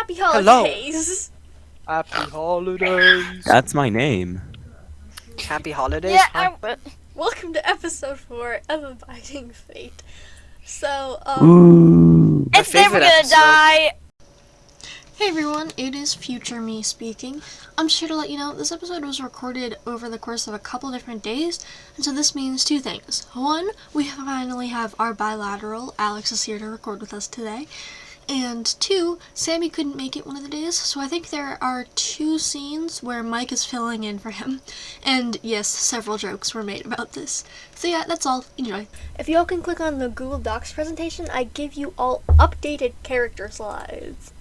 Happy Hello. holidays! Happy holidays. That's my name. Happy holidays? Yeah, Huh? What? Welcome to episode 4 of Abiding Fate. So, Ooh. My it's never favorite gonna episode. die. Hey everyone, it is future me speaking. I'm just here to let you know this episode was recorded over the course of a couple different days, and so this means two things. One, we finally have our bilateral. Alex is here to record with us today. And two, Sammy couldn't make it one of the days, so I think there are two scenes where Mike is filling in for him. And yes, several jokes were made about this. So yeah, that's all. Enjoy. If you all can click on the Google Docs presentation, I give you all updated character slides.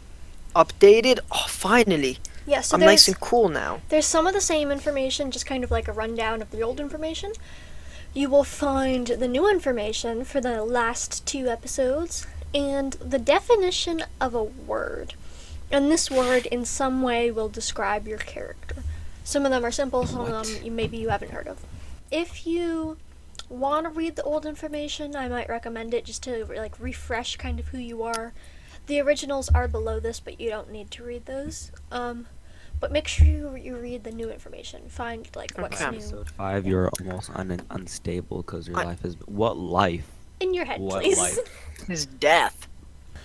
Updated? Oh, finally. Yeah, so I'm nice and cool now. there's some of the same information, just kind of like a rundown of the old information. You will find the new information for the last two episodes, and the definition of a word. And this word in some way will describe your character. Some of them are simple, some of them maybe you haven't heard of. If you want to read the old information, I might recommend it just to like refresh kind of who you are. The originals are below this, but you don't need to read those. But make sure you read the new information. Find like what's Okay. new Episode 5, you're almost unstable because your life is. What life? in your head, What please. life? His death.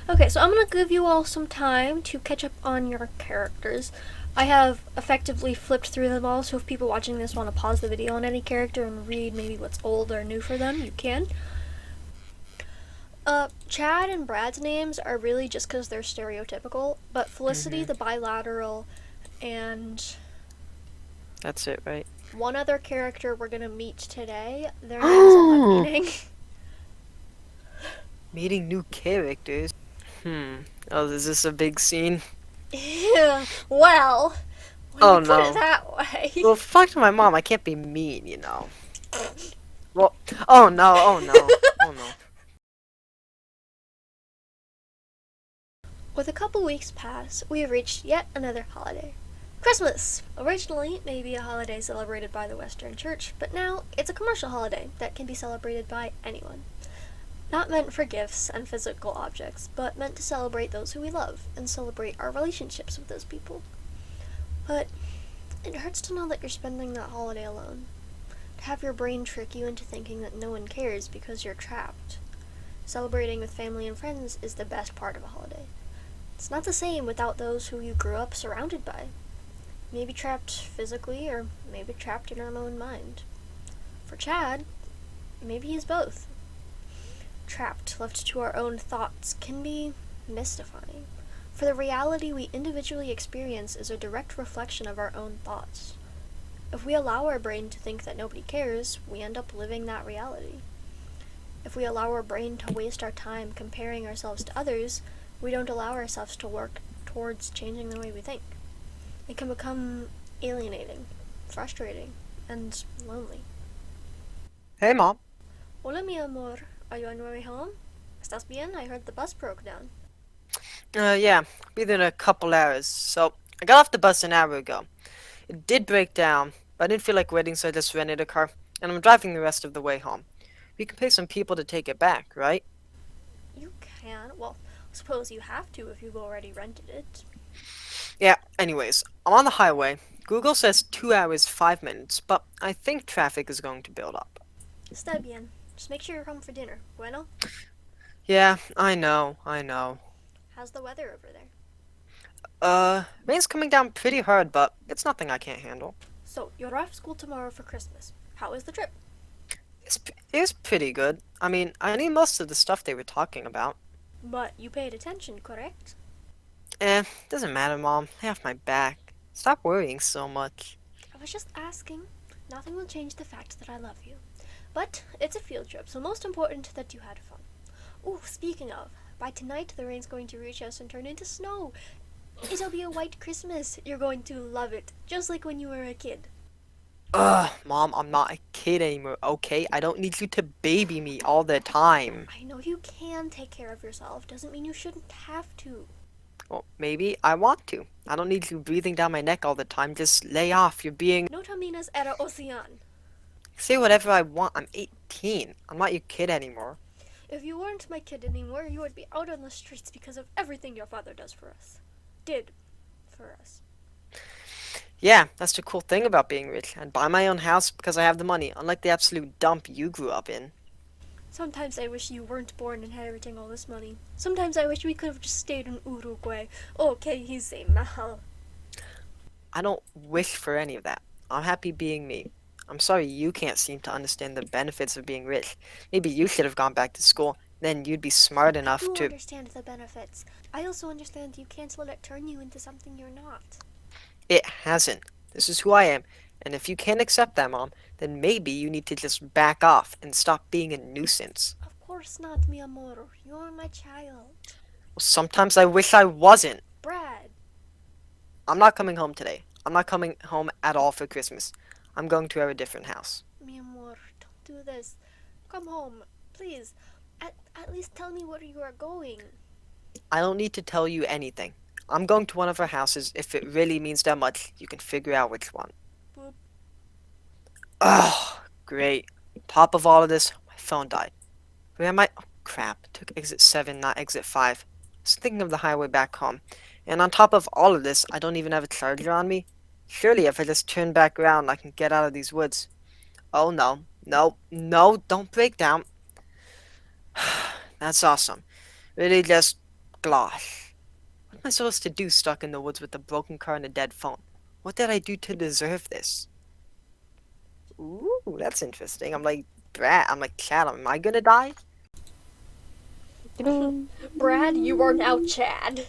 Okay, so I'm going to give you all some time to catch up on your characters. I have effectively flipped through them all, so if people watching this want to pause the video on any character and read maybe what's old or new for them, you can. Chad and Brad's names are really just because they're stereotypical, but Felicity, the bilateral, and That's it, right? one other character we're going to meet today, their names I'm not meeting. Meeting new characters. Oh, is this a big scene? Yeah, well, when Oh, you put no. it that way. Well, fuck to my mom. I can't be mean, you know. Well, oh no, oh no, oh no. With a couple weeks pass, we have reached yet another holiday. Christmas! Originally, may be a holiday celebrated by the Western Church, but now it's a commercial holiday that can be celebrated by anyone. Not meant for gifts and physical objects, but meant to celebrate those who we love and celebrate our relationships with those people. But it hurts to know that you're spending that holiday alone. To have your brain trick you into thinking that no one cares because you're trapped. Celebrating with family and friends is the best part of a holiday. It's not the same without those who you grew up surrounded by. Maybe trapped physically, or maybe trapped in our own mind. For Chad, maybe he's both. Trapped, left to our own thoughts, can be mystifying. For the reality we individually experience is a direct reflection of our own thoughts. If we allow our brain to think that nobody cares, we end up living that reality. If we allow our brain to waste our time comparing ourselves to others, we don't allow ourselves to work towards changing the way we think. It can become alienating, frustrating, and lonely. Hey, mom. Hola, mi amor. Are you on your way home? ¿Estás bien? I heard the bus broke down. Yeah, be there in a couple hours. So, I got off the bus an hour ago. It did break down, but I didn't feel like waiting, so I just rented a car, and I'm driving the rest of the way home. We can pay some people to take it back, right? You can. Well, suppose you have to if you've already rented it. Yeah, anyways, I'm on the highway. Google says 2 hours, 5 minutes, but I think traffic is going to build up. Está bien. Just make sure you're home for dinner. Bueno? Yeah, I know. How's the weather over there? Rain's coming down pretty hard, but it's nothing I can't handle. So, you're off school tomorrow for Christmas. How is the trip? It's pretty good. I mean, I need most of the stuff they were talking about. But you paid attention, correct? Doesn't matter, Mom. I have my back. Stop worrying so much. I was just asking. Nothing will change the fact that I love you. But it's a field trip, so most important that you had fun. Ooh, speaking of, by tonight the rain's going to reach us and turn into snow. It'll be a white Christmas. You're going to love it, just like when you were a kid. Mom, I'm not a kid anymore, okay? I don't need you to baby me all the time. I know you can take care of yourself. Doesn't mean you shouldn't have to. Well, maybe I want to. I don't need you breathing down my neck all the time. Just lay off. You're being... No terminas era ocean. Say whatever I want. I'm 18. I'm not your kid anymore. If you weren't my kid anymore, you would be out on the streets because of everything your father does for us. did for us. Yeah, that's the cool thing about being rich. I'd buy my own house because I have the money, unlike the absolute dump you grew up in. Sometimes I wish you weren't born inheriting all this money. Sometimes I wish we could have just stayed in Uruguay. Okay, he's a mahal. I don't wish for any of that. I'm happy being me. I'm sorry you can't seem to understand the benefits of being rich. Maybe you should have gone back to school. Then you'd be smart I enough do to. understand the benefits. I also understand you can't let it turn you into something you're not. It hasn't. This is who I am. And if you can't accept that, Mom, then maybe you need to just back off and stop being a nuisance. Of course not, mi amor. You're my child. Well, sometimes I wish I wasn't. Brad. I'm not coming home today. I'm not coming home at all for Christmas. I'm going to a different house. Mi amor, don't do this. Come home, please. At least tell me where you are going. I don't need to tell you anything. I'm going to one of our houses. If it really means that much, you can figure out which one. Boop. Oh, great. Top of all of this, my phone died. Where am I? Oh, crap. Took exit 7, not exit 5. I was thinking of the highway back home. And on top of all of this, I don't even have a charger on me. Surely if I just turn back around, I can get out of these woods. Oh no. No, no, don't break down. That's awesome. Really just gloss. What am I supposed to do stuck in the woods with a broken car and a dead phone? What did I do to deserve this? Ooh, that's interesting. I'm like, Chad, am I gonna die? Brad, you are now Chad.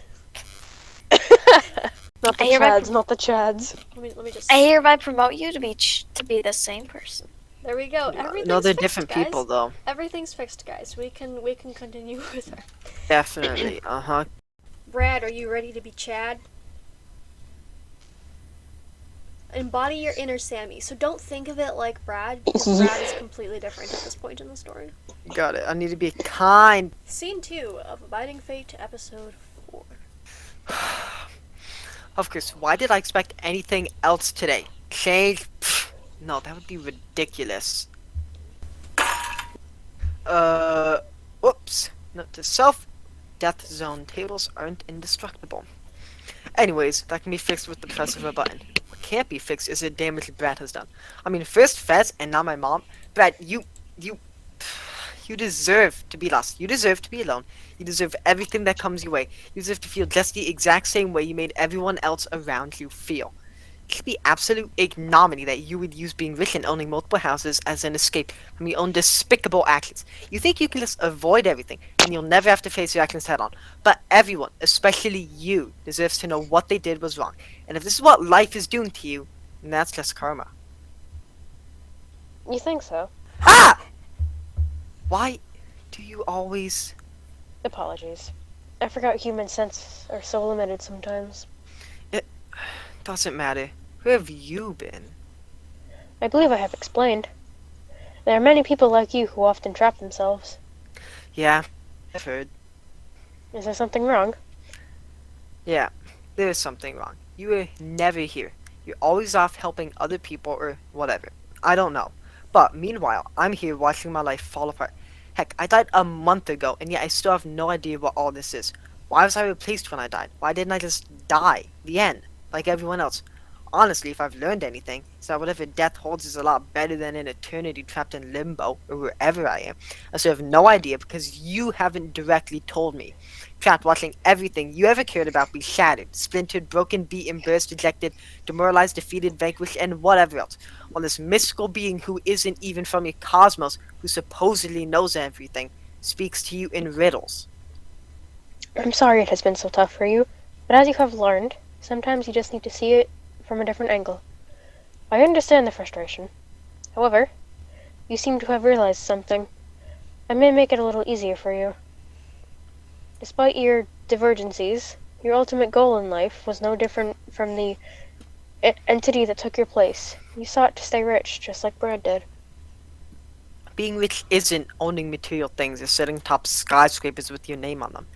Not the I hereby Chads, not the Chads. Let me just. I hereby promote you to be the same person. There we go. Everything's No, they're fixed, different guys. people though. Everything's fixed, guys. We can continue with her. Definitely. Uh-huh. Brad, are you ready to be Chad? Embody your inner Sammy. So don't think of it like Brad, because Brad is completely different at this point in the story. Got it. I need to be kind. Scene 2 of Abiding Fate, episode 4. Of course, why did I expect anything else today? Change? Pfft, no, that would be ridiculous. Whoops. Note to self, death zone tables aren't indestructible. Anyways, that can be fixed with the press of a button. What can't be fixed is the damage Brad has done. I mean, first Fez and now my mom. Brad, you deserve to be lost. You deserve to be alone. You deserve everything that comes your way. You deserve to feel just the exact same way you made everyone else around you feel. It should be absolute ignominy that you would use being rich and owning multiple houses as an escape from your own despicable actions. You think you can just avoid everything, and you'll never have to face your actions head on. But everyone, especially you, deserves to know what they did was wrong. And if this is what life is doing to you, then that's just karma. You think so? Ah! Why do you always... Apologies. I forgot human senses are so limited sometimes. It doesn't matter. Where have you been? I believe I have explained. There are many people like you who often trap themselves. Yeah, I've heard. Is there something wrong? Yeah, there is something wrong. You were never here. You're always off helping other people or whatever. I don't know. But meanwhile, I'm here watching my life fall apart. Heck, I died a month ago, and yet I still have no idea what all this is. Why was I replaced when I died? Why didn't I just die? The end. Like everyone else. Honestly, if I've learned anything, it's that whatever death holds is a lot better than an eternity trapped in limbo, or wherever I am. I still have no idea because you haven't directly told me. Trapped watching everything you ever cared about be shattered, splintered, broken, beaten, burst, dejected, demoralized, defeated, vanquished, and whatever else. While this mystical being who isn't even from your cosmos, who supposedly knows everything, speaks to you in riddles. I'm sorry it has been so tough for you, but as you have learned, sometimes you just need to see it from a different angle. I understand the frustration. However, you seem to have realized something. I may make it a little easier for you. Despite your divergencies, your ultimate goal in life was no different from the entity that took your place. You sought to stay rich, just like Brad did. Being rich isn't owning material things or sitting atop skyscrapers with your name on them.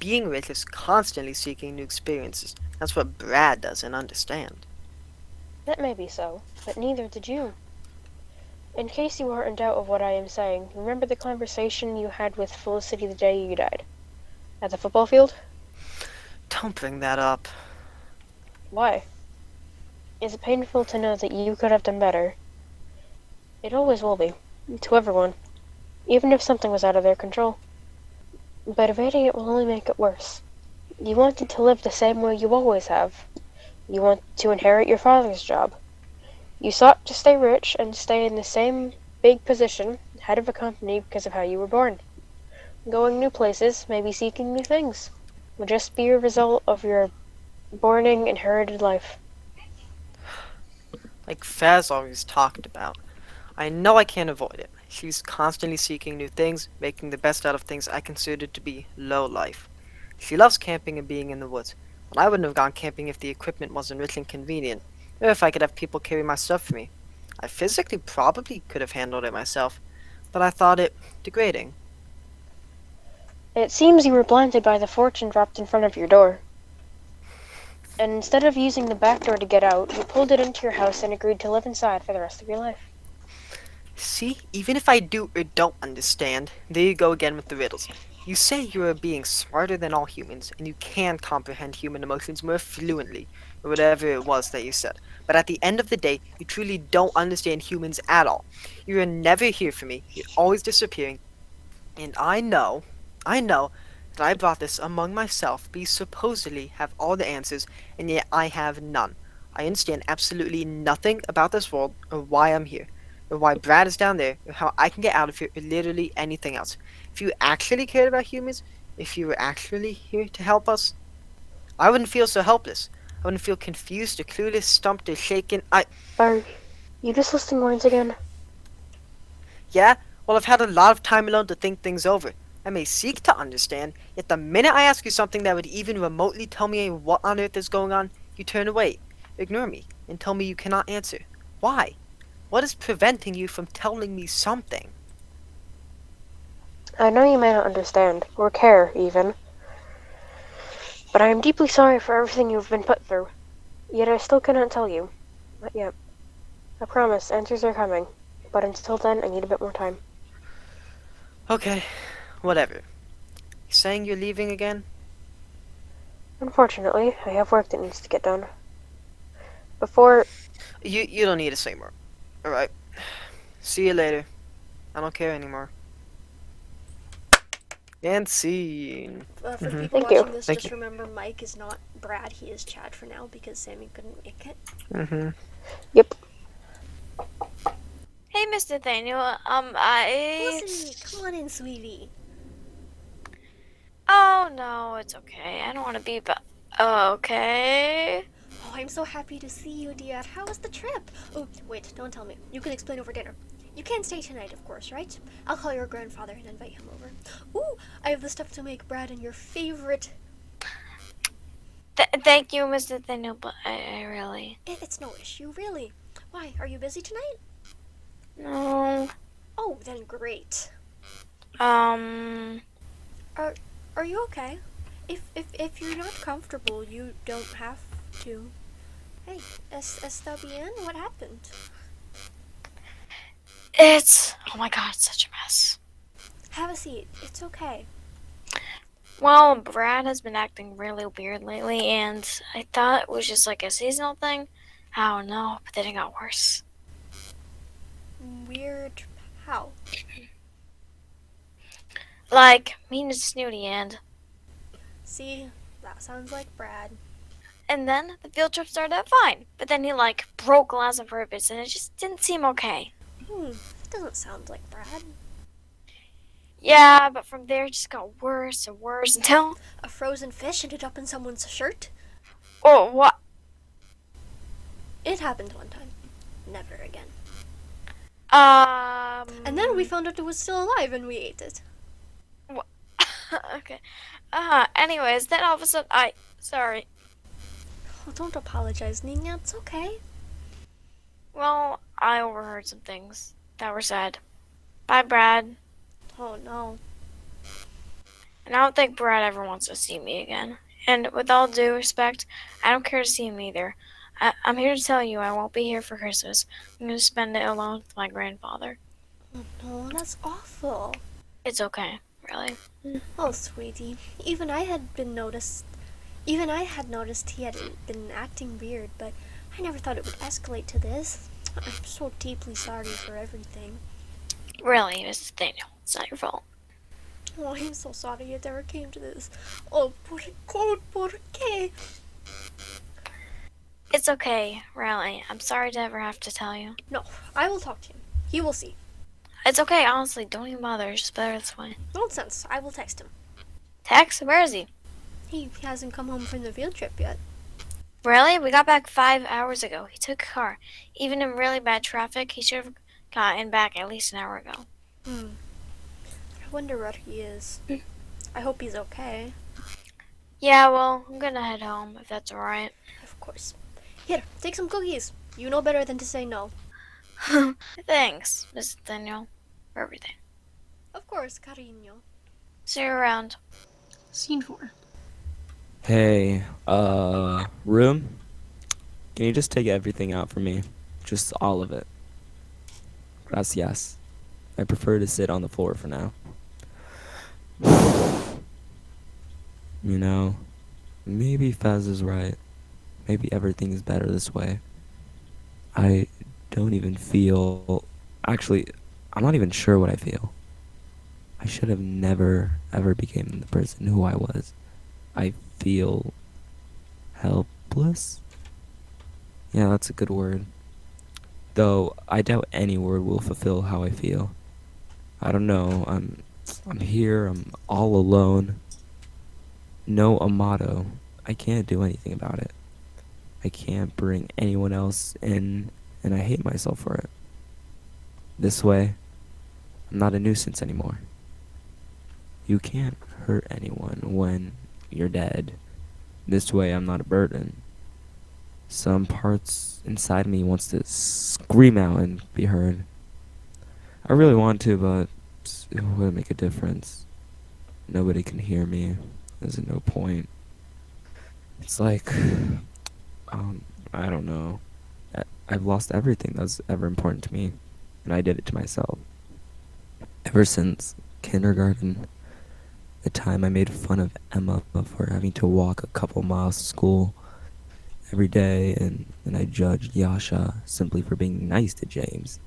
Being rich is constantly seeking new experiences. That's what Brad doesn't understand. That may be so, but neither did you. In case you are in doubt of what I am saying, remember the conversation you had with Felicity the day you died? At the football field? Don't bring that up. Why? Is it painful to know that you could have done better? It always will be. To everyone. Even if something was out of their control. But evading it will only make it worse. You wanted to live the same way you always have. You want to inherit your father's job. You sought to stay rich and stay in the same big position, head of a company because of how you were born. Going new places, maybe seeking new things, will just be a result of your borning inherited life. Like Faz always talked about. I know I can't avoid it. She's constantly seeking new things, making the best out of things I consider to be low life. She loves camping and being in the woods, and I wouldn't have gone camping if the equipment wasn't rich and convenient, or if I could have people carry my stuff for me. I physically probably could have handled it myself, but I thought it degrading. It seems you were blinded by the fortune dropped in front of your door. And instead of using the back door to get out, you pulled it into your house and agreed to live inside for the rest of your life. See, even if I do or don't understand, there you go again with the riddles. You say you're a being smarter than all humans, and you can comprehend human emotions more fluently, or whatever it was that you said. But at the end of the day, you truly don't understand humans at all. You are never here for me, you're always disappearing, and I know that I brought this among myself, but you supposedly have all the answers, and yet I have none. I understand absolutely nothing about this world, or why I'm here, or why Brad is down there, or how I can get out of here, or literally anything else. If you actually cared about humans, if you were actually here to help us, I wouldn't feel so helpless. I wouldn't feel confused, or clueless, stumped, or shaken. Are you just listing words again? Yeah? Well, I've had a lot of time alone to think things over. I may seek to understand, yet the minute I ask you something that would even remotely tell me what on earth is going on, you turn away, ignore me, and tell me you cannot answer. Why? What is preventing you from telling me something? I know you may not understand, or care, even. But I am deeply sorry for everything you have been put through. Yet I still cannot tell you. Not yet. I promise, answers are coming. But until then, I need a bit more time. Okay, whatever. You saying you're leaving again? Unfortunately, I have work that needs to get done. Before... You don't need to say more. Alright. See you later. I don't care anymore. And scene. For the Mhm. people Thank you. watching this, Thank just you. remember Mike is not Brad, he is Chad for now because Sammy couldn't make it. Mm-hmm. Yep. Hey, Mr. Nathaniel. Felicity, come on in, sweetie. Oh no, it's okay. I don't want to be, but okay. Oh, I'm so happy to see you, dear. How was the trip? Oh, wait, don't tell me. You can explain over dinner. You can't stay tonight, of course, right? I'll call your grandfather and invite him over. Ooh, I have the stuff to make Brad and your favorite. Thank you, Mr. Nathaniel, but I really It's no issue, really. Why, are you busy tonight? no. Oh, then great. Um. Are you okay? If you're not comfortable, you don't have to. Hey, está bien? What happened? It's oh my god, it's such a mess. Have a seat. It's okay. Well, Brad has been acting really weird lately, and I thought it was just like a seasonal thing. I don't know, but then it got worse. Weird. How? Like mean and snooty, See, that sounds like Brad. and then the field trip started out fine, but then he like broke glass on purpose, and it just didn't seem okay. That doesn't sound like Brad. Yeah, but from there it just got worse and worse until A frozen fish ended up in someone's shirt? oh what? It happened one time. Never again. And then we found out it was still alive and we ate it. okay. Anyways, then all of a sudden sorry. Oh, don't apologize, Nina. It's okay. Well, I overheard some things that were said. Bye, Brad. Oh, no. And I don't think Brad ever wants to see me again. And with all due respect, I don't care to see him either. I'm here to tell you I won't be here for Christmas. I'm going to spend it alone with my grandfather. Oh, no, that's awful. It's okay, really. Oh, sweetie. Even I had been noticed. Even I had noticed he had been acting weird, but I never thought it would escalate to this. I'm so deeply sorry for everything. Really, Mrs. Daniel, it's not your fault. Oh, I'm so sorry it ever came to this. Oh, por qué? It's okay, really. I'm sorry to ever have to tell you. No, I will talk to him. He will see. It's okay, honestly. Don't even bother. It's just better this way. Nonsense. I will text him. Tex, where is he? He hasn't come home from the field trip yet. Really? We got back 5 hours ago. He took a car. Even in really bad traffic, he should have gotten back at least an hour ago. I wonder where he is. I hope he's okay. Yeah, well, I'm gonna head home, if that's alright. Of course. Here, take some cookies. You know better than to say no. Thanks, Mrs. Daniel, for everything. Of course, cariño. See you around. Scene 4. Hey, room? Can you just take everything out for me? Just all of it. Gracias. I prefer to sit on the floor for now. You know, maybe Faz is right. Maybe everything is better this way. I don't even feel... Actually, I'm not even sure what I feel. I should have never, ever became the person who I was. I feel... helpless? Yeah, that's a good word. Though, I doubt any word will fulfill how I feel. I don't know, I'm here, I'm all alone. No Amato. I can't do anything about it. I can't bring anyone else in, and I hate myself for it. This way, I'm not a nuisance anymore. You can't hurt anyone when you're dead. This way, I'm not a burden. Some parts inside me wants to scream out and be heard. I really want to, but it wouldn't make a difference. Nobody can hear me. There's no point. It's like, I don't know. I've lost everything that was ever important to me, and I did it to myself. Ever since kindergarten, the time I made fun of Emma for having to walk a couple miles to school every day, and I judged Yasha simply for being nice to James.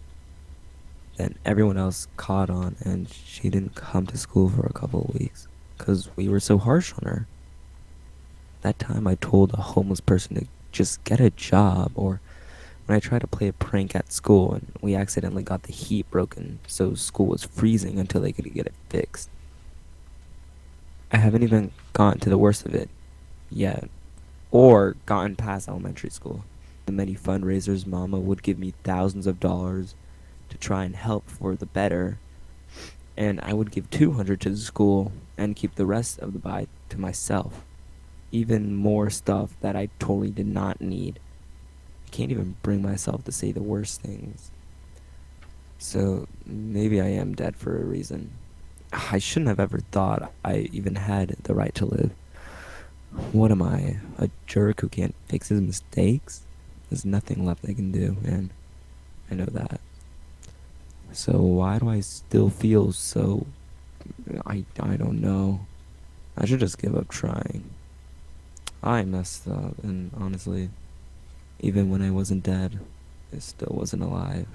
Then everyone else caught on, and she didn't come to school for a couple of weeks, 'cause we were so harsh on her. That time I told a homeless person to just get a job, or when I tried to play a prank at school and we accidentally got the heat broken, so school was freezing until they could get it fixed. I haven't even gotten to the worst of it yet, or gotten past elementary school. The many fundraisers Mama would give me thousands of dollars to try and help for the better, and I would give 200 to the school and keep the rest of the buy to myself. Even more stuff that I totally did not need. I can't even bring myself to say the worst things. So maybe I am dead for a reason. I shouldn't have ever thought I even had the right to live. What am I, a jerk who can't fix his mistakes? There's nothing left I can do, and I know that. So why do I still feel so... I don't know. I should just give up trying. I messed up, and honestly, even when I wasn't dead, I still wasn't alive.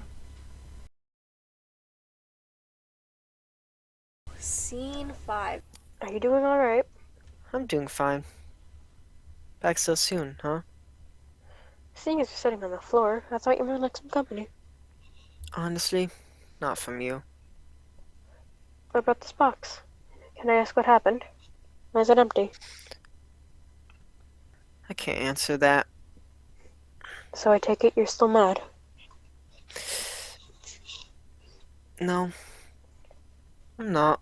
Scene 5. Are you doing alright? I'm doing fine. Back so soon, huh? Seeing as you're sitting on the floor, I thought you might like some company. Honestly, not from you. What about this box? Can I ask what happened? Why is it empty? I can't answer that. So I take it you're still mad. No. I'm not.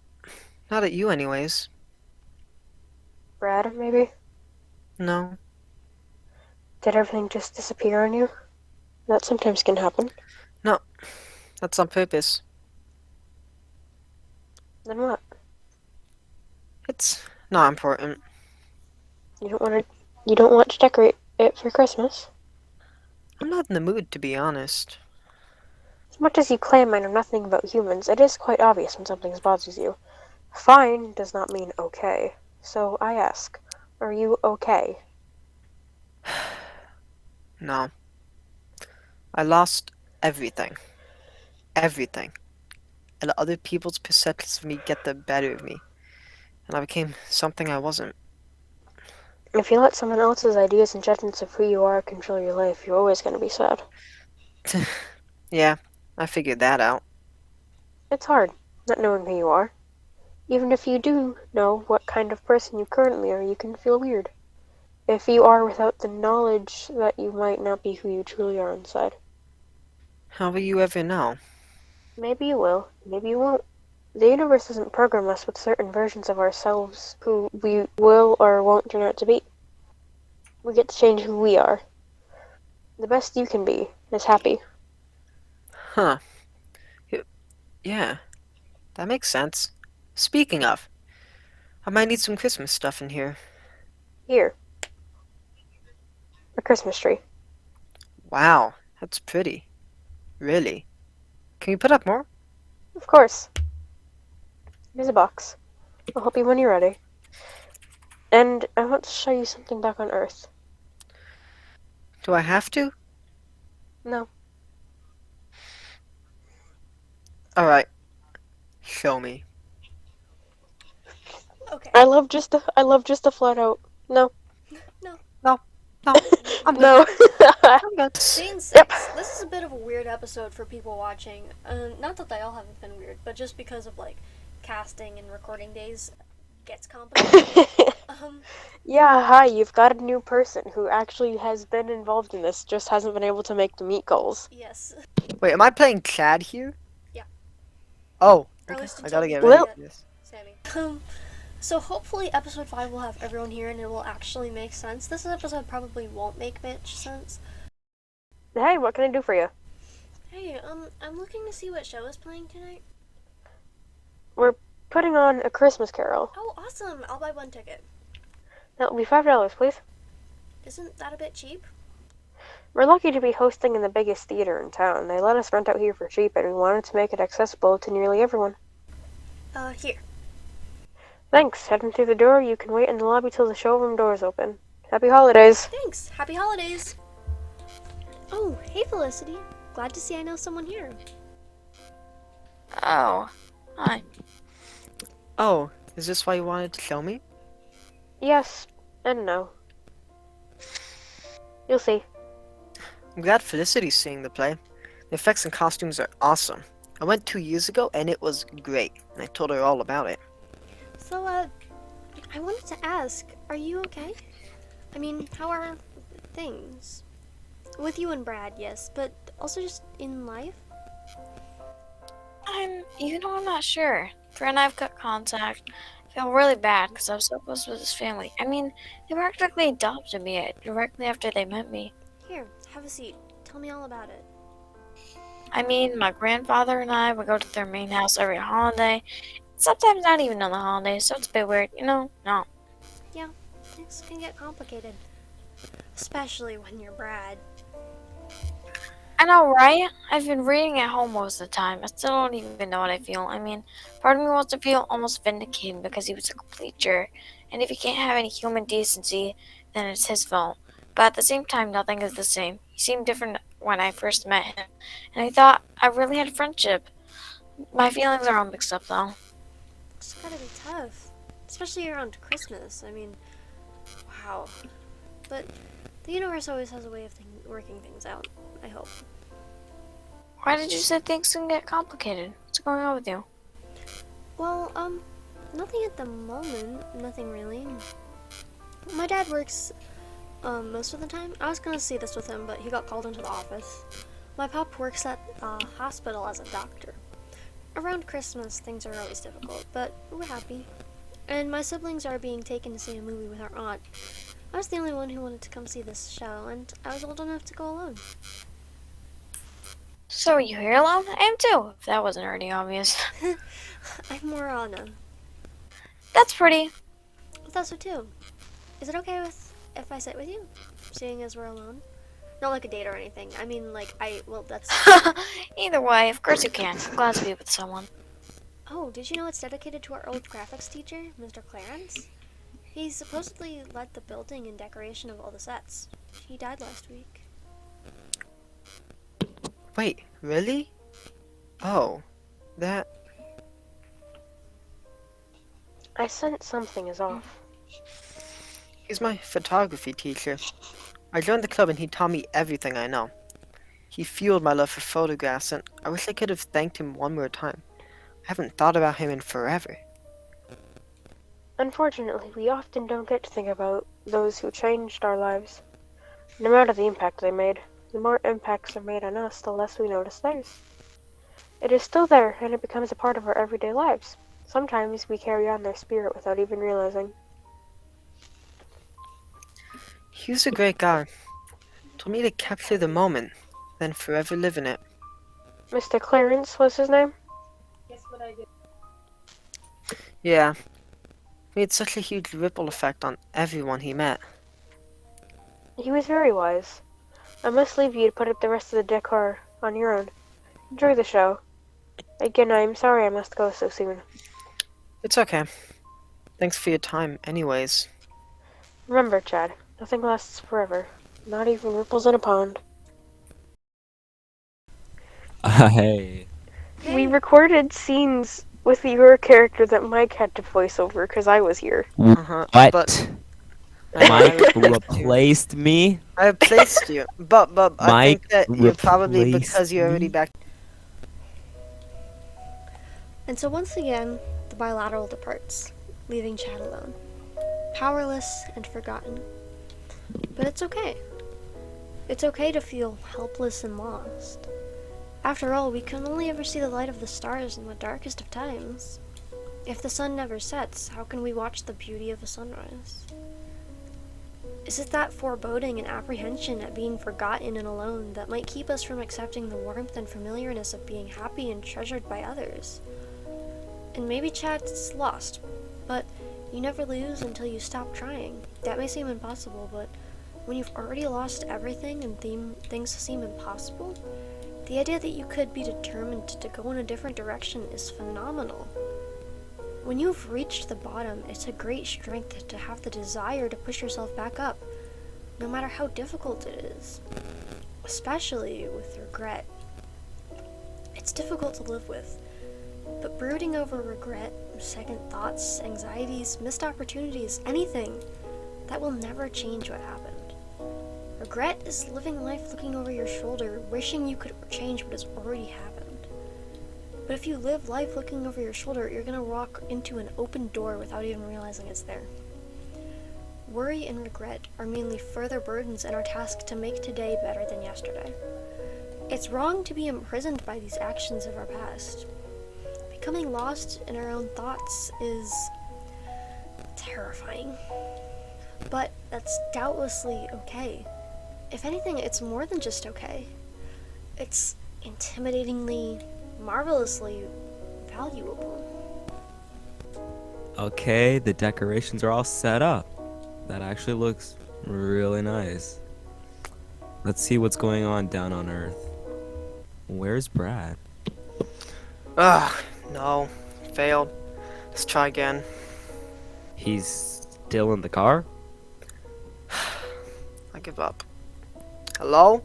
Not at you anyways. Brad, maybe? No. Did everything just disappear on you? That sometimes can happen. No. That's on purpose. Then what? It's not important. You don't want to decorate it for Christmas? I'm not in the mood, to be honest. As much as you claim I know nothing about humans, it is quite obvious when something bothers you. Fine does not mean okay. So I ask, Are you okay? No. I lost everything. Everything. And other people's perceptions of me get the better of me. And I became something I wasn't. If you let someone else's ideas and judgments of who you are control your life, you're always going to be sad. Yeah, I figured that out. It's hard, not knowing who you are. Even if you do know what kind of person you currently are, you can feel weird. If you are without the knowledge that you might not be who you truly are inside. How will you ever know? Maybe you will, maybe you won't. The universe doesn't program us with certain versions of ourselves who we will or won't turn out to be. We get to change who we are. The best you can be is happy. Huh. Y- Yeah, that makes sense. Speaking of, I might need some Christmas stuff in here. Here, a Christmas tree. Wow, that's pretty. Really. Can you put up more? Of course. Here's a box. I'll help you when you're ready. And I want to show you something back on Earth. Do I have to? No. Alright, show me. Okay. I love just a flat out. No. No. No, no, I'm good. No. I'm good. Scene 6. Yep. This is a bit of a weird episode for people watching. Not that they all haven't been weird, but just because of like casting and recording days gets complicated. Yeah, hi, you've got a new person who actually has been involved in this, just hasn't been able to make the meat goals. Yes. Wait, am I playing Chad here? Yeah. Oh, Or at okay. least I until gotta we get can ready Well- for this. Sammy. So hopefully episode 5 will have everyone here and it will actually make sense. This episode probably won't make much sense. Hey, what can I do for you? Hey, I'm looking to see what show is playing tonight. We're putting on A Christmas Carol. Oh, awesome! I'll buy one ticket. That will be $5, please. Isn't that a bit cheap? We're lucky to be hosting in the biggest theater in town. They let us rent out here for cheap, and we wanted to make it accessible to nearly everyone. Here. Thanks. Heading through the door, you can wait in the lobby till the showroom doors open. Happy holidays. Thanks. Happy holidays. Oh, hey Felicity. Glad to see I know someone here. Oh, hi. Oh, is this why you wanted to show me? Yes and no. You'll see. I'm glad Felicity's seeing the play. The effects and costumes are awesome. I went 2 years ago and it was great, and I told her all about it. So, I wanted to ask, are you okay? I mean, how are things? With you and Brad, yes, but also just in life? I'm not sure. Brad and I have cut contact. I feel really bad because I was so close with his family. I mean, they practically adopted me directly after they met me. Here, have a seat. Tell me all about it. I mean, my grandfather and I would go to their main house every holiday. Sometimes not even on the holidays, so it's a bit weird, you know? No. Things can get complicated. Especially when you're Brad. I know, right? I've been reading at home most of the time. I still don't even know what I feel. I mean, part of me wants to feel almost vindicated because he was a complete jerk. And if he can't have any human decency, then it's his fault. But at the same time, nothing is the same. He seemed different when I first met him. And I thought I really had a friendship. My feelings are all mixed up, though. It's gotta be tough. Especially around Christmas. I mean, wow. But the universe always has a way of working things out, I hope. Why did you say things can get complicated? What's going on with you? Well, nothing at the moment. Nothing really. My dad works, most of the time. I was gonna see this with him, but he got called into the office. My pop works at a hospital as a doctor. Around Christmas, things are always difficult, but we're happy. And my siblings are being taken to see a movie with our aunt. I was the only one who wanted to come see this show, and I was old enough to go alone. So are you here alone? I am too, if that wasn't already obvious. I'm more on That's pretty. I thought so too. Is it okay if I sit with you? Seeing as we're alone? Not like a date or anything. I mean, like, that's... Either way, of course you can. I'm glad to be with someone. Oh, did you know it's dedicated to our old graphics teacher, Mr. Clarence? He supposedly led the building and decoration of all the sets. He died last week. Wait, really? Oh, that. I sense something is off. He's my photography teacher. I joined the club and he taught me everything I know. He fueled my love for photographs, and I wish I could have thanked him one more time. I haven't thought about him in forever. Unfortunately, we often don't get to think about those who changed our lives. No matter the impact they made, the more impacts are made on us, the less we notice theirs. It is still there, and it becomes a part of our everyday lives. Sometimes we carry on their spirit without even realizing. He was a great guy. Told me to capture the moment, then forever live in it. Mr. Clarence was his name? Yeah, he had such a huge ripple effect on everyone he met. He was very wise. I must leave you to put up the rest of the decor on your own. Enjoy the show. Again, I am sorry I must go so soon. It's okay. Thanks for your time, anyways. Remember, Chad, nothing lasts forever. Not even ripples in a pond. Hey. We recorded scenes with your character that Mike had to voice over because I was here. Uh-huh, What? but Mike I replaced me? I replaced you, but I think Mike that you're probably replaced because you're already me? back. And so once again, the bilateral departs, leaving Chad alone, powerless and forgotten. But it's okay. It's okay to feel helpless and lost. After all, we can only ever see the light of the stars in the darkest of times. If the sun never sets, how can we watch the beauty of a sunrise? Is it that foreboding and apprehension at being forgotten and alone that might keep us from accepting the warmth and familiarness of being happy and treasured by others? And maybe Chad's lost, but you never lose until you stop trying. That may seem impossible, but when you've already lost everything and things seem impossible, the idea that you could be determined to go in a different direction is phenomenal. When you've reached the bottom, it's a great strength to have the desire to push yourself back up, no matter how difficult it is, especially with regret. It's difficult to live with, but brooding over regret, second thoughts, anxieties, missed opportunities, anything, that will never change what happened. Regret is living life looking over your shoulder, wishing you could change what has already happened. But if you live life looking over your shoulder, you're going to walk into an open door without even realizing it's there. Worry and regret are mainly further burdens in our task to make today better than yesterday. It's wrong to be imprisoned by these actions of our past. Becoming lost in our own thoughts is terrifying. But that's doubtlessly okay. If anything, it's more than just okay. It's intimidatingly, marvelously valuable. Okay, the decorations are all set up. That actually looks really nice. Let's see what's going on down on Earth. Where's Brad? Ugh, no. Failed. Let's try again. He's still in the car? I give up. Hello?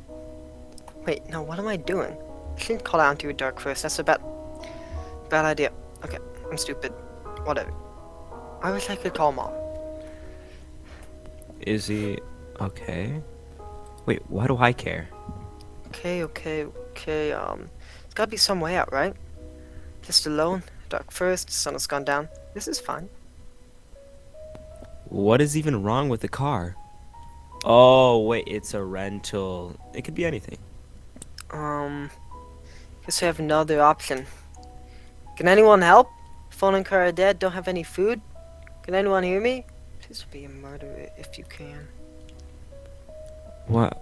Wait, no, what am I doing? I shouldn't call out into a dark first. That's a bad idea. Okay, I'm stupid. Whatever. I wish I could call Mom. Is he okay? Wait, why do I care? Okay. There's gotta be some way out, right? Just alone, dark first, sun has gone down. This is fine. What is even wrong with the car? Oh, wait, it's a rental. It could be anything. Guess I have another option. Can anyone help? Phone and car are dead, don't have any food? Can anyone hear me? Please don't be a murderer if you can. What?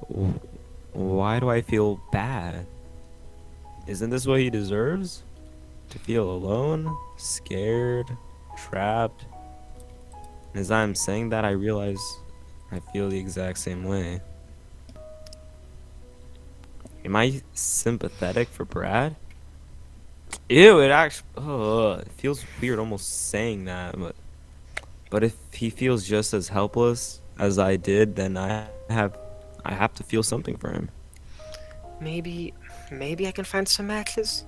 Why do I feel bad? Isn't this what he deserves? To feel alone, scared, trapped? As I'm saying that, I realize I feel the exact same way. Am I sympathetic for Brad? Ew, it actually... it feels weird almost saying that, but... But if he feels just as helpless as I did, then I have to feel something for him. Maybe, maybe I can find some matches?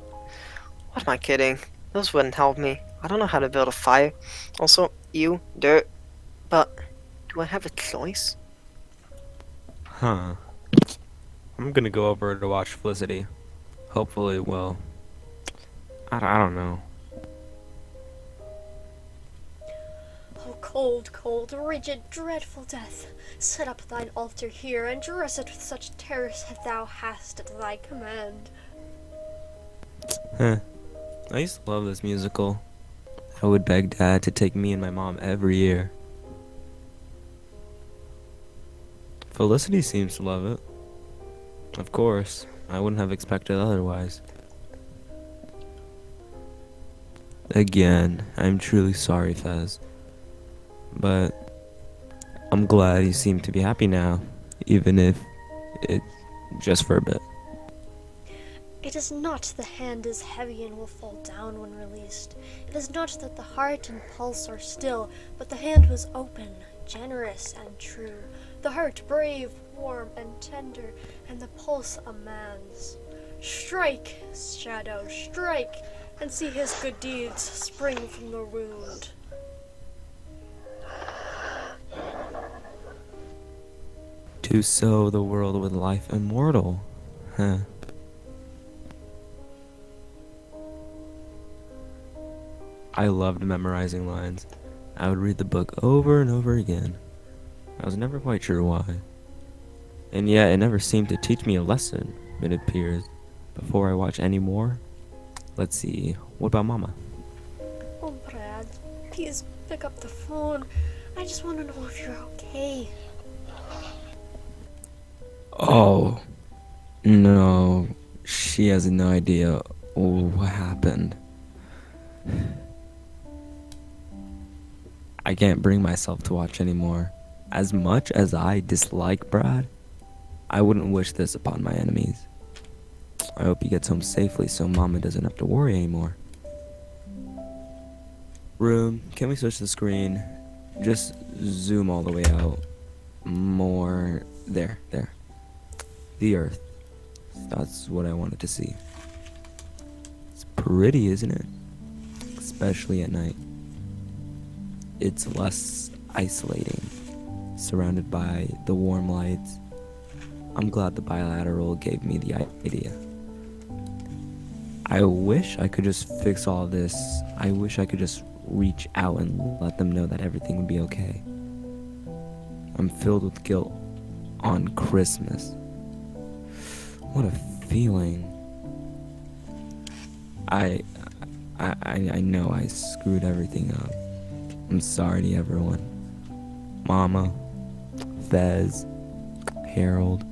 What am I kidding? Those wouldn't help me. I don't know how to build a fire. Also, you, dirt. But, do I have a choice? Huh. I'm gonna go over to watch Felicity. Hopefully it will. I don't know. Oh, cold, cold, rigid, dreadful death, set up thine altar here, and dress it with such terrors as thou hast at thy command. Huh. I used to love this musical. I would beg Dad to take me and my mom every year. Felicity seems to love it. Of course, I wouldn't have expected otherwise. Again, I'm truly sorry, Fez. But I'm glad you seem to be happy now, even if it's just for a bit. It is not the hand is heavy and will fall down when released. It is not that the heart and pulse are still, but the hand was open, generous, and true. The heart brave, warm, and tender, and the pulse a man's. Strike, shadow, strike, and see his good deeds spring from the wound. To sow the world with life immortal. Huh. I loved memorizing lines. I would read the book over and over again. I was never quite sure why. And yet it never seemed to teach me a lesson, it appears. Before I watch any more, let's see, what about Mama? Oh, Brad, please pick up the phone. I just want to know if you're okay. Oh, no, she has no idea what happened. I can't bring myself to watch anymore. As much as I dislike Brad, I wouldn't wish this upon my enemies. I hope he gets home safely so Mama doesn't have to worry anymore. Room, can we switch the screen? Just zoom all the way out. More. There. The Earth. That's what I wanted to see. It's pretty, isn't it? Especially at night. It's less isolating, surrounded by the warm lights. I'm glad the bilateral gave me the idea. I wish I could just fix all this. I wish I could just reach out and let them know that everything would be okay. I'm filled with guilt on Christmas. What a feeling. I know I screwed everything up. I'm sorry to everyone. Mama, Fez, Harold,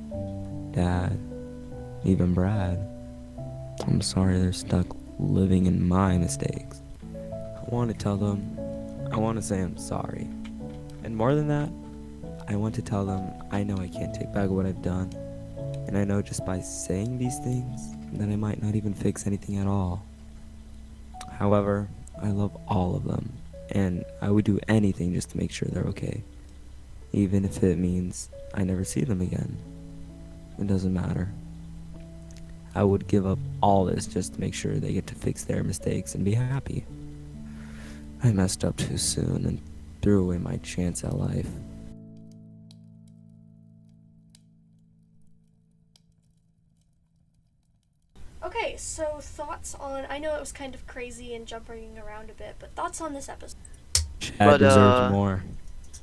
Dad, even Brad. I'm sorry they're stuck living in my mistakes. I want to tell them, I want to say I'm sorry. And more than that, I want to tell them I know I can't take back what I've done. And I know just by saying these things that I might not even fix anything at all. However, I love all of them. And I would do anything just to make sure they're okay. Even if it means I never see them again. It doesn't matter. I would give up all this just to make sure they get to fix their mistakes and be happy. I messed up too soon and threw away my chance at life. Okay, so thoughts on, I know it was kind of crazy and jumping around a bit, but thoughts on this episode? Chad But, deserves more.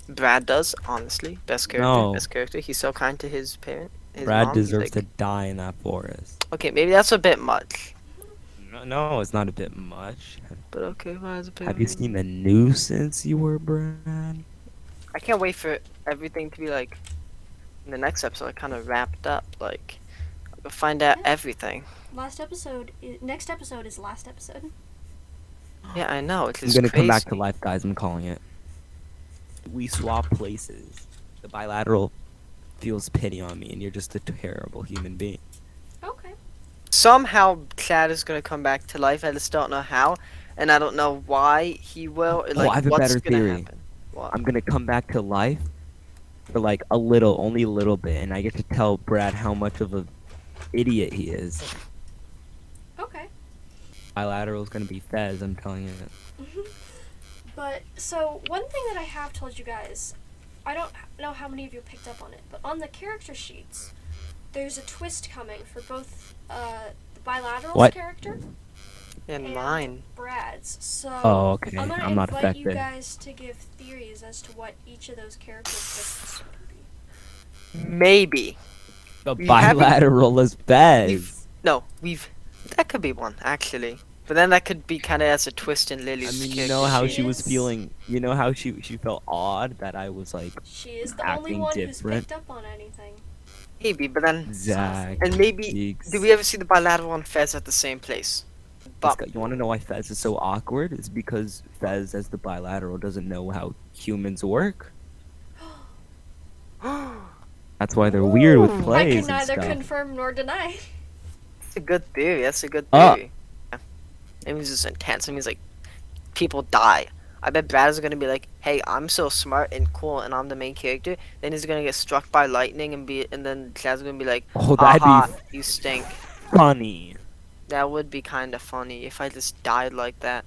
Brad does, honestly. Best character. No. Best character. He's so kind to his parent. His Brad mom. He's deserves to like, die in that forest. okay, maybe that's a bit much. No, it's not a bit much. But okay, why is it a bit Have you seen the nuisance you were, Brad? I can't wait for everything to be like in the next episode kind of wrapped up. Like we'll find out everything. Next episode is last episode. Yeah, I know. It's I'm just gonna crazy. come back to life, guys. I'm calling it. We swap places. The bilateral feels pity on me, and you're just a terrible human being. Okay. Somehow Chad is gonna come back to life. I just don't know how, and I don't know why he will. Or, like, I have a what's better gonna theory. happen. What? I'm gonna come back to life for like only a little bit, and I get to tell Brad how much of a idiot he is. Okay. Bilateral is gonna be Fez, I'm telling you. But, so, one thing that I have told you guys, I don't know how many of you picked up on it, but on the character sheets, there's a twist coming for both the Bilateral's What? character And and mine. Brad's. So, Oh, okay. I'm going to I'm not invite you affected. guys to give theories as to what each of those character twists could be. Maybe. The We haven't- bilateral is Fez. We've. That could be one, actually. But then that could be kind of as a twist in I Lily's mean, character you know how sheet. she was Yes. feeling. You know how she felt odd that I was like She is the only acting one different. who's picked up on anything. Maybe, but then. Zach. And maybe. Did we ever see the bilateral and Fez at the same place? But. You want to know why Fez is so awkward? It's because Fez, as the bilateral, doesn't know how humans work. That's why they're weird with Ooh. I plays can and neither stuff. confirm nor deny. That's a good theory. That's a good Ah. theory. Yeah. It means it's intense. It means like people die. I bet Brad is gonna be like, "Hey, I'm so smart and cool, and I'm the main character." Then he's gonna get struck by lightning and then Chad's gonna be like, Oh, that'd "Haha, be you stink." funny. That would be kind of funny if I just died like that.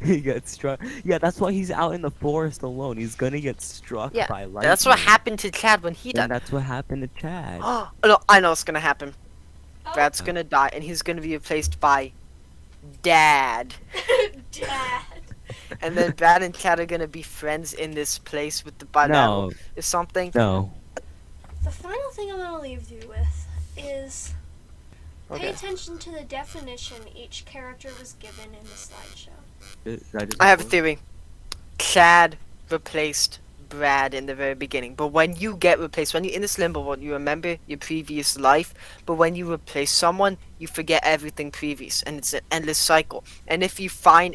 He gets struck. Yeah, that's why he's out in the forest alone. He's gonna get struck Yeah, by lightning. that's what happened to Chad when he And died. that's what happened to Chad. Oh no, I know what's gonna happen. Oh. Brad's gonna die, and he's gonna be replaced by Dad. Dad. And then Brad and Chad are gonna be friends in this place with the bilateral No, or something. no. The final thing I'm going to leave you with is pay Okay. attention to the definition each character was given in the slideshow. I have a theory. Chad replaced Brad in the very beginning, but when you get replaced, when you're in this limbo world, you remember your previous life, but when you replace someone, you forget everything previous, and it's an endless cycle. And if you find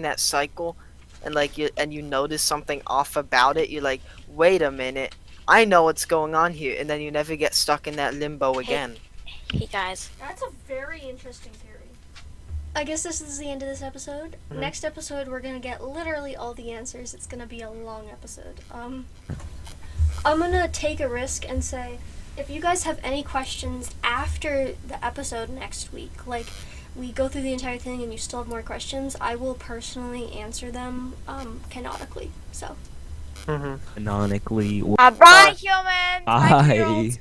that cycle, and you notice something off about it, you're like, wait a minute, I know what's going on here, and then you never get stuck in that limbo again. Hey guys, That's a very interesting theory. I guess this is the end of this episode. Mhm. Next episode, we're going to get literally all the answers. It's going to be a long episode. I'm going to take a risk and say, if you guys have any questions after the episode next week, like we go through the entire thing and you still have more questions, I will personally answer them canonically. So, Mm-hmm. Canonically. bye humans, bye Bye. girls.